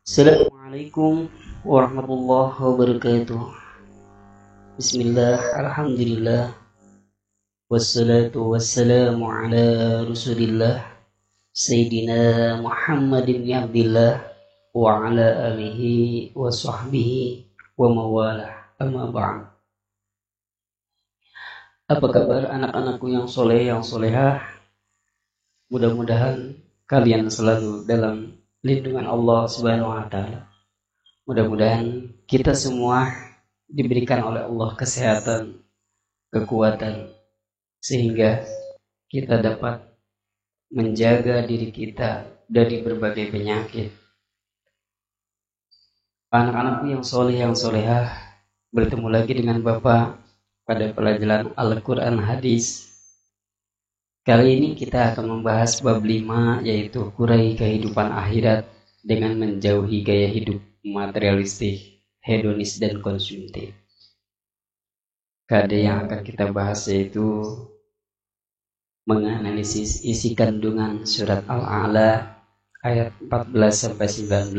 Assalamualaikum warahmatullahi wabarakatuh. Bismillah, alhamdulillah, wassalatu wassalamu ala rasulillah Sayyidina Muhammad bin Abdillah wa ala alihi wa sahbihi wa mawalah, amma ba'd. Apa kabar anak-anakku yang soleh, yang solehah? Mudah-mudahan kalian selalu dalam lindungan Allah Subhanahu wa taala. Mudah-mudahan kita semua diberikan oleh Allah kesehatan, kekuatan, sehingga kita dapat menjaga diri kita dari berbagai penyakit. Anak-anakku yang soleh, yang solehah, bertemu lagi dengan Bapak pada pelajaran Al-Quran Hadis. Kali ini kita akan membahas bab 5, yaitu kurai kehidupan akhirat dengan menjauhi gaya hidup materialistik, hedonis, dan konsumtif. Kade yang akan kita bahas yaitu menganalisis isi kandungan surat Al-A'la ayat 14-19,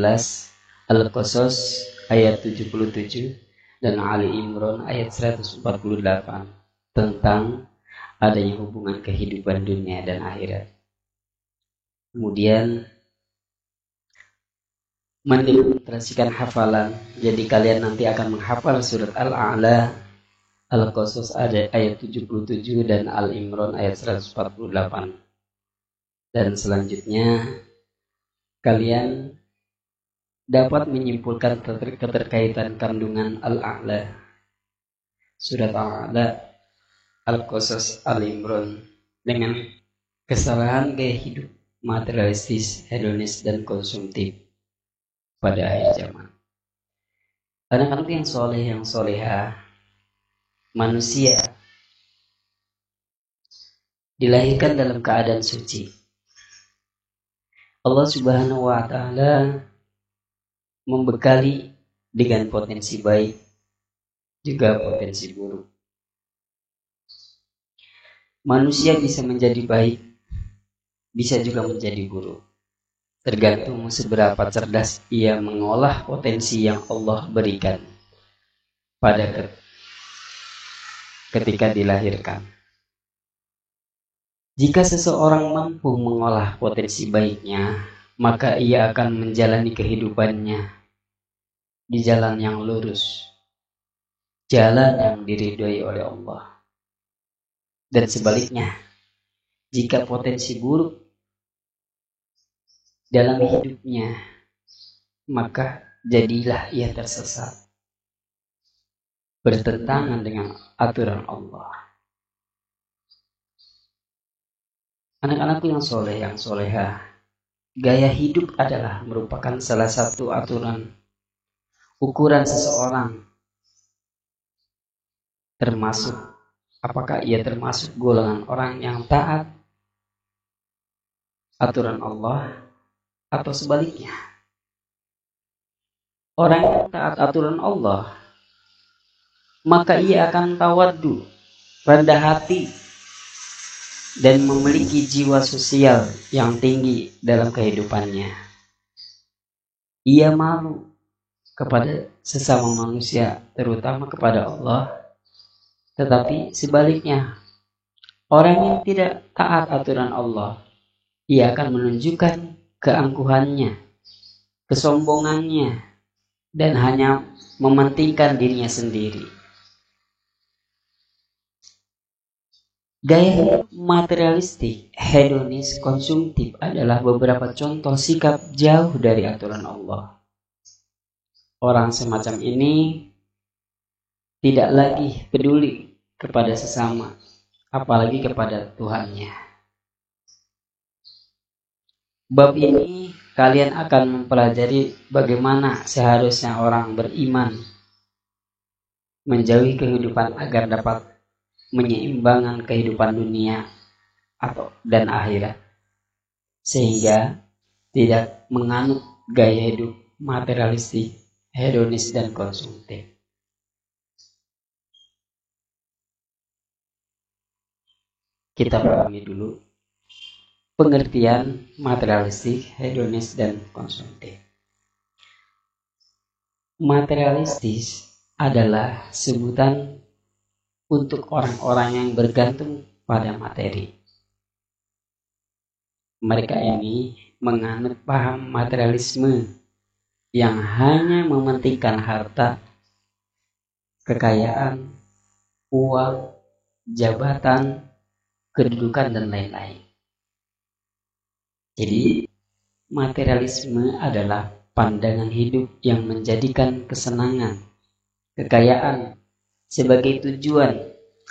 Al-Qasas ayat 77, dan Ali Imran ayat 148 tentang adanya hubungan kehidupan dunia dan akhirat. Kemudian mendemonstrasikan hafalan. Jadi kalian nanti akan menghafal surat Al-A'la, Al-Qasas ayat 77 dan Al-Imran ayat 148. Dan selanjutnya kalian dapat menyimpulkan keterkaitan kandungan Al-A'la, surat Al-A'la, Al-Qasas, Al-Imran dengan kesalahan gaya hidup materialistis, hedonis, dan konsumtif pada akhir zaman. Anak-anak yang soleh, yang solehah, manusia dilahirkan dalam keadaan suci. Allah Subhanahu wa taala membekali dengan potensi baik juga potensi buruk. Manusia bisa menjadi baik, bisa juga menjadi buruk, tergantung seberapa cerdas ia mengolah potensi yang Allah berikan pada ketika dilahirkan. Jika seseorang mampu mengolah potensi baiknya, maka ia akan menjalani kehidupannya di jalan yang lurus, jalan yang diridhoi oleh Allah. Dan sebaliknya, jika potensi buruk dalam hidupnya, maka jadilah ia tersesat, bertentangan dengan aturan Allah. Anak-anakku yang soleh, yang solehah, gaya hidup adalah merupakan salah satu aturan ukuran seseorang, termasuk apakah ia termasuk golongan orang yang taat aturan Allah atau sebaliknya. Orang yang taat aturan Allah, maka ia akan tawaddu, rendah hati, dan memiliki jiwa sosial yang tinggi dalam kehidupannya. Ia malu kepada sesama manusia, terutama kepada Allah. Tetapi sebaliknya, orang yang tidak taat aturan Allah, ia akan menunjukkan keangkuhannya, kesombongannya, dan hanya mementingkan dirinya sendiri. Gaya materialistik, hedonis, konsumtif adalah beberapa contoh sikap jauh dari aturan Allah. Orang semacam ini tidak lagi peduli kepada sesama, apalagi kepada Tuhannya. Bab ini kalian akan mempelajari bagaimana seharusnya orang beriman menjauhi kehidupan agar dapat menyeimbangkan kehidupan dunia dan akhirat, sehingga tidak menganut gaya hidup materialistik, hedonis, dan konsumtif. Kita pahami dulu pengertian materialistik, hedonis, dan konsumtif. Materialistis adalah sebutan untuk orang-orang yang bergantung pada materi. Mereka ini menganut paham materialisme yang hanya mementingkan harta, kekayaan, uang, jabatan, kedudukan, dan lain-lain. Jadi, materialisme adalah pandangan hidup yang menjadikan kesenangan, kekayaan sebagai tujuan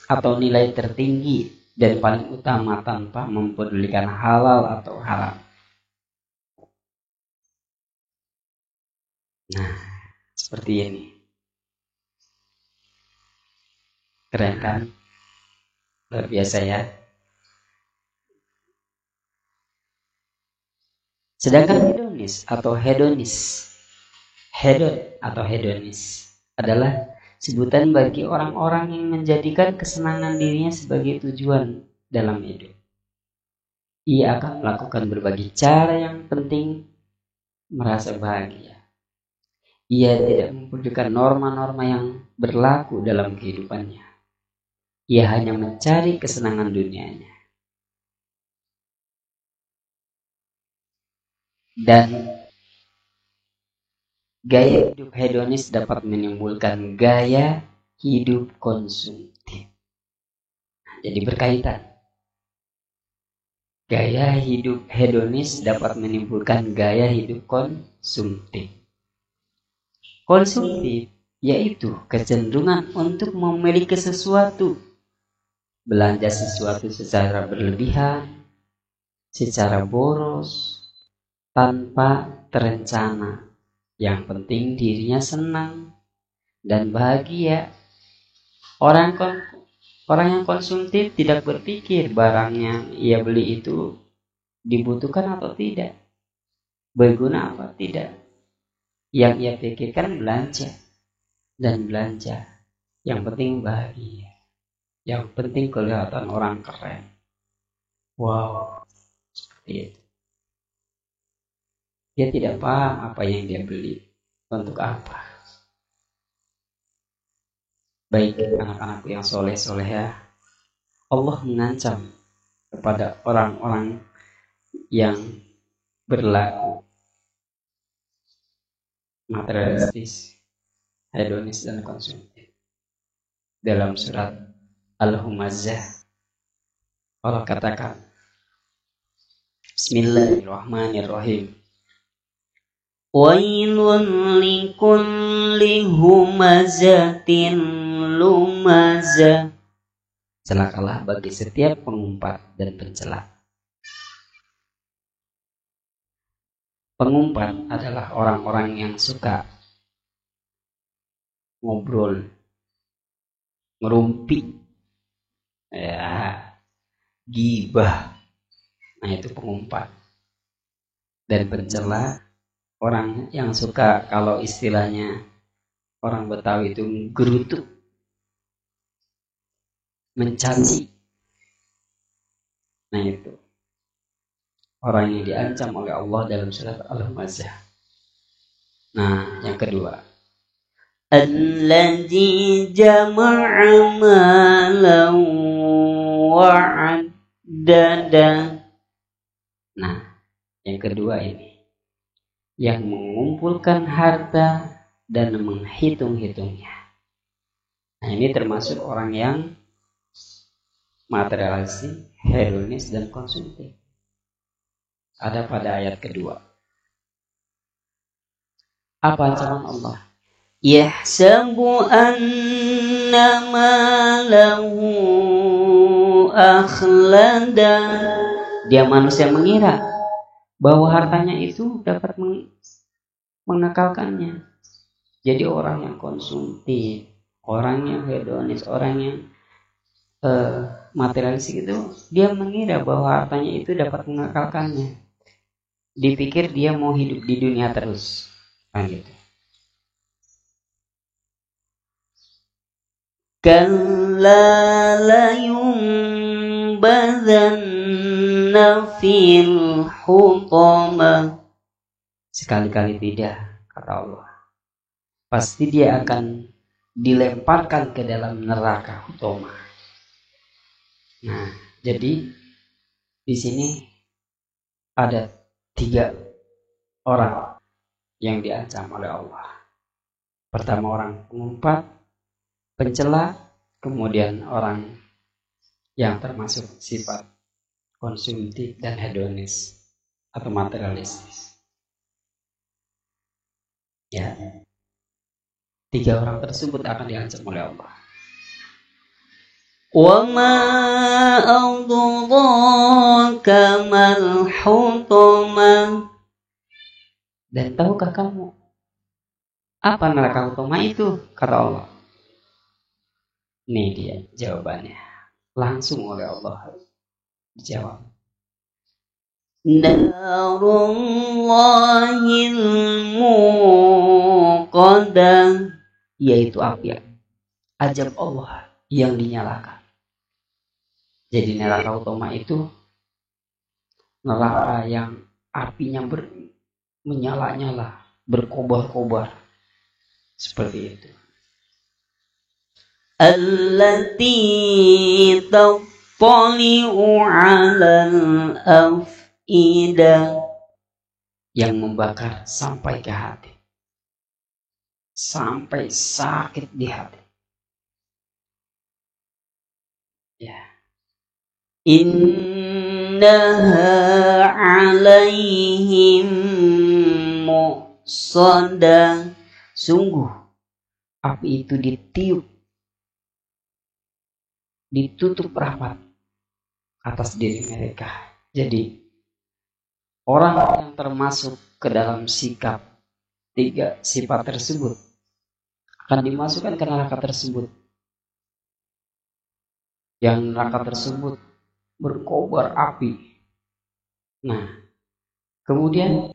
atau nilai tertinggi dan paling utama tanpa mempedulikan halal atau haram. Nah, seperti ini. Keren kan? Luar biasa ya. Sedangkan hedonis adalah sebutan bagi orang-orang yang menjadikan kesenangan dirinya sebagai tujuan dalam hidup. Ia akan melakukan berbagai cara yang penting merasa bahagia. Ia tidak mempedulikan norma-norma yang berlaku dalam kehidupannya. Ia hanya mencari kesenangan dunianya. Dan gaya hidup hedonis dapat menimbulkan gaya hidup konsumtif. Jadi berkaitan. Gaya hidup hedonis dapat menimbulkan gaya hidup konsumtif. Konsumtif yaitu kecenderungan untuk memiliki sesuatu, belanja sesuatu secara berlebihan, secara boros, tanpa terencana. Yang penting dirinya senang dan bahagia. Orang yang konsumtif tidak berpikir barang yang ia beli itu dibutuhkan atau tidak, berguna apa tidak. Yang ia pikirkan belanja dan belanja. Yang penting bahagia. Yang penting kelihatan orang keren. Wow, seperti itu. Dia tidak paham apa yang dia beli, untuk apa. Baik anak-anakku yang soleh-soleha, Allah mengancam kepada orang-orang yang berlaku materialistis, hedonis, dan konsumtif. Dalam surat Al-Humazah, Allah katakan, Bismillahirrahmanirrahim. Wailun likulli humazatin lumazah. Celakalah bagi setiap pengumpat dan pencela. Pengumpat adalah orang-orang yang suka ngobrol, ngerumpi, gibah. Nah, itu pengumpat. Dan pencela, orang yang suka, kalau istilahnya orang Betawi itu gerutu, mencaci. Nah, itu orang yang diancam oleh Allah dalam surat Al-Humazah. Nah, yang kedua, alladzi jama'a malan wa'addada. Nah, yang kedua ini, yang mengumpulkan harta dan menghitung-hitungnya. Nah, ini termasuk orang yang materialistik, hedonis, dan konsumtif. Ada pada ayat kedua. Apa ancaman Allah? Yahsabu anna malahu akhlada. Dia manusia mengira bahwa hartanya itu dapat mengekalkannya. Jadi orang yang konsumtif, orang yang hedonis, orang yang materialistik itu, dia mengira bahwa hartanya itu dapat mengekalkannya. Dipikir dia mau hidup di dunia terus, kan gitu. Kalla layumbazanna fil hutama. Sekali-kali tidak, kata Allah. pasti dia akan dilemparkan ke dalam neraka utama. Nah, jadi di sini ada 3 orang yang diancam oleh Allah. Pertama orang pengumpat, pencela, kemudian orang yang termasuk sifat konsumtif dan hedonis atau materialistis. Ya, 3 orang tersebut akan diancam oleh Allah. وَمَا أَدْرَاكَ مَا الْحُطَمَةُ. Dan tahukah kamu apa neraka utama itu? Kata Allah. Ini dia jawabannya. Langsung oleh Allah dijawab. Narullahil muqadah, yaitu api ajab Allah yang dinyalakan. Jadi neraka utama itu neraka yang apinya menyala-nyala, berkobar-kobar. Seperti itu. allati tattali'u 'alal af'idah, yang membakar sampai ke hati. Sampai sakit di hati. Ya. Innaha 'alaihim muqsadah. Sungguh api itu ditutup rapat atas diri mereka. Jadi orang yang termasuk ke dalam 3 sifat tersebut akan dimasukkan ke neraka tersebut. Yang neraka tersebut berkobar api. Nah, kemudian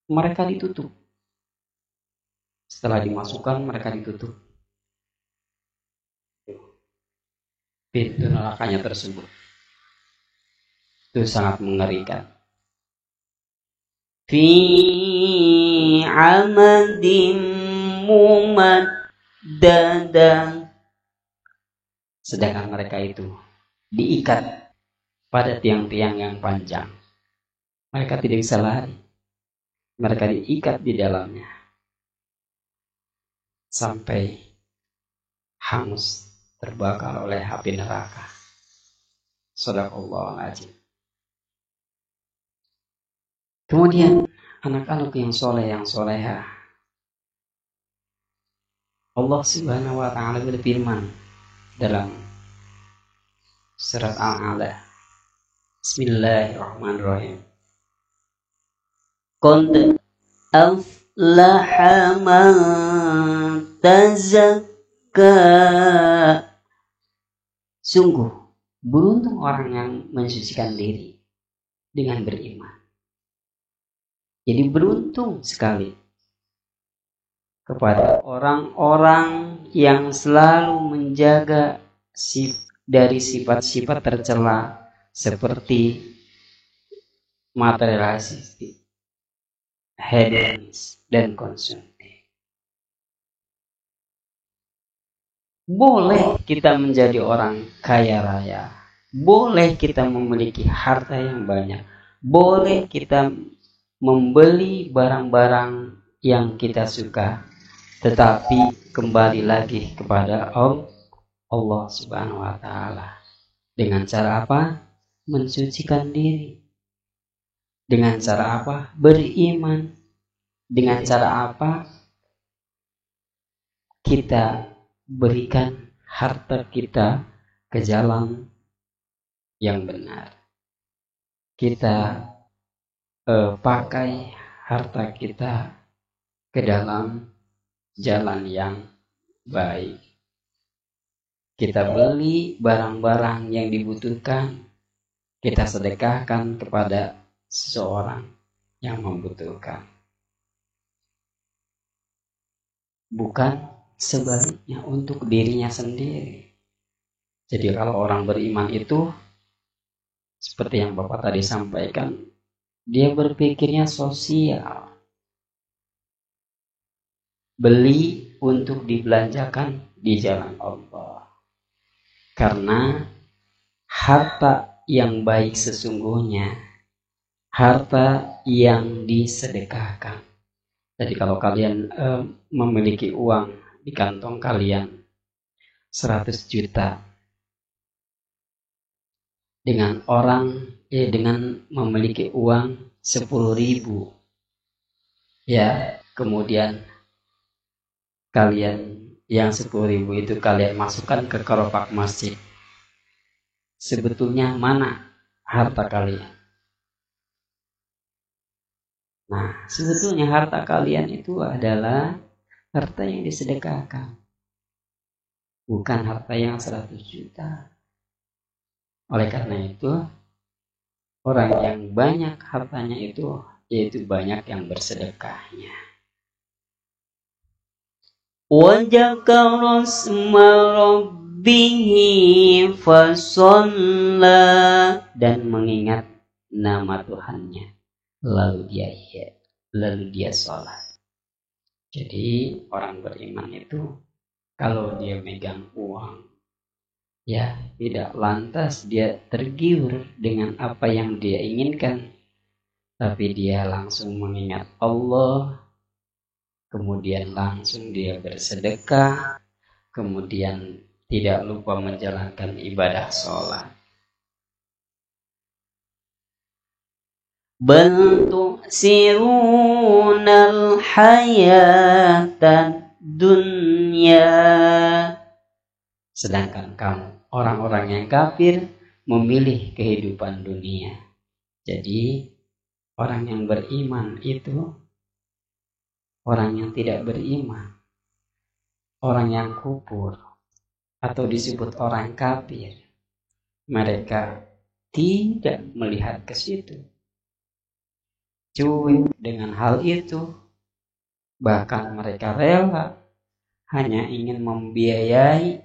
mereka ditutup. Setelah dimasukkan, mereka ditutup pintu nerakanya tersebut. Itu sangat mengerikan. Fi amadim mumaddadah. Sedangkan mereka itu diikat pada tiang-tiang yang panjang. Mereka tidak bisa lari. Mereka diikat di dalamnya sampai hangus, terbakar oleh api neraka. Shadaqallahul azim. Kemudian anak-anak yang soleh, yang solehah, Allah Subhanahu wa ta'ala berfirman dalam surat Al-A'la. Bismillahirrahmanirrahim. Qad aflaha man tazakka. Sungguh beruntung orang yang mensucikan diri dengan beriman. Jadi beruntung sekali kepada orang-orang yang selalu menjaga dari sifat-sifat tercela seperti materialistis, hedonis, dan konsumtif. Boleh kita menjadi orang kaya raya, boleh kita memiliki harta yang banyak, boleh kita membeli barang-barang yang kita suka, tetapi kembali lagi kepada Allah Subhanahu wa ta'ala. Dengan cara apa? Mensucikan diri. Dengan cara apa? Beriman. Dengan cara apa? Kita berikan harta kita ke jalan yang benar. Kita pakai harta kita ke dalam jalan yang baik. Kita beli barang-barang yang dibutuhkan, kita sedekahkan kepada seseorang yang membutuhkan. Bukan sebaliknya untuk dirinya sendiri. Jadi kalau orang beriman itu seperti yang Bapak tadi sampaikan, dia berpikirnya sosial. beli untuk dibelanjakan di jalan Allah. Karena harta yang baik sesungguhnya harta yang disedekahkan. Jadi kalau kalian memiliki uang di kantong kalian 100 juta, dengan memiliki uang 10.000, ya, kemudian kalian yang 10.000 itu kalian masukkan ke keropak masjid, sebetulnya mana harta kalian? Nah, sebetulnya harta kalian itu adalah harta yang disedekahkan, bukan harta yang 100 juta. Oleh karena itu, orang yang banyak hartanya itu, yaitu banyak yang bersedekahnya. وَذَكَرَ اسْمَ رَبِّهِ فَصَلَّى, dan mengingat nama Tuhannya, lalu dia sholat. Jadi orang beriman itu kalau dia megang uang, ya tidak lantas dia tergiur dengan apa yang dia inginkan, tapi dia langsung mengingat Allah, kemudian langsung dia bersedekah, kemudian tidak lupa menjalankan ibadah sholat. بَلْ تُؤْثِرُونَ الْحَيَاةَ الدُّنْيَا, Sedangkan kamu, orang-orang yang kafir, memilih kehidupan dunia. Jadi orang yang beriman itu orang yang tidak beriman, orang yang kufur, atau disebut orang kafir, mereka tidak melihat ke situ, cuek dengan hal itu. Bahkan mereka rela hanya ingin membiayai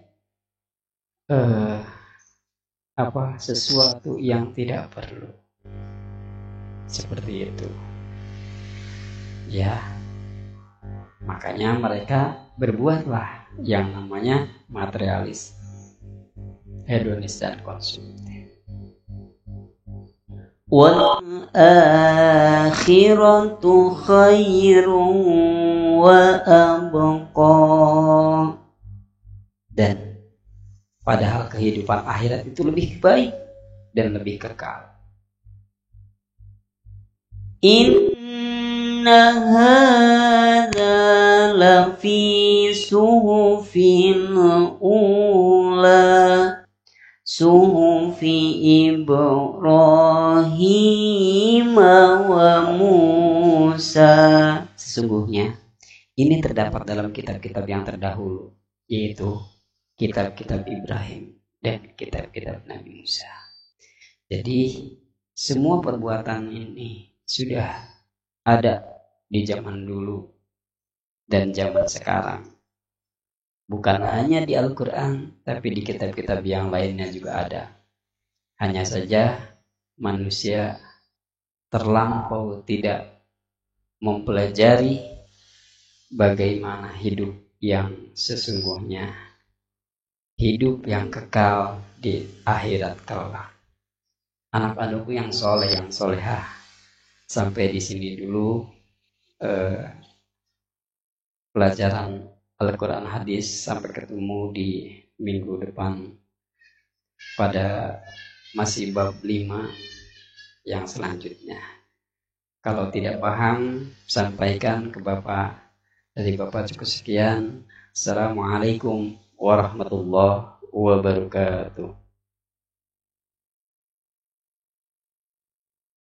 sesuatu yang tidak perlu, seperti itu, ya. Makanya mereka berbuatlah yang namanya materialis, hedonis dan konsumtif. وَالْآخِرَةُ خَيْرٌ وَأَبْقَى, dan padahal kehidupan akhirat itu lebih baik dan lebih kekal. Inna hadza lafi suhufil ula, suhufi Ibrahim wa Musa. Sesungguhnya ini terdapat dalam kitab-kitab yang terdahulu, yaitu kitab-kitab Ibrahim dan kitab-kitab Nabi Musa. Jadi semua perbuatan ini sudah ada di zaman dulu dan zaman sekarang. Bukan hanya di Al-Quran, tapi di kitab-kitab yang lainnya juga ada. Hanya saja manusia terlampau tidak mempelajari bagaimana hidup yang sesungguhnya, hidup yang kekal di akhirat kelak. Anak-anakku yang soleh, yang solehah, sampai di sini dulu pelajaran Al-Quran hadis, sampai ketemu di minggu depan pada masih bab 5 yang selanjutnya. Kalau tidak paham, sampaikan ke Bapak. Dari Bapak cukup sekian. Assalamualaikum warahmatullahi wabarakatuh.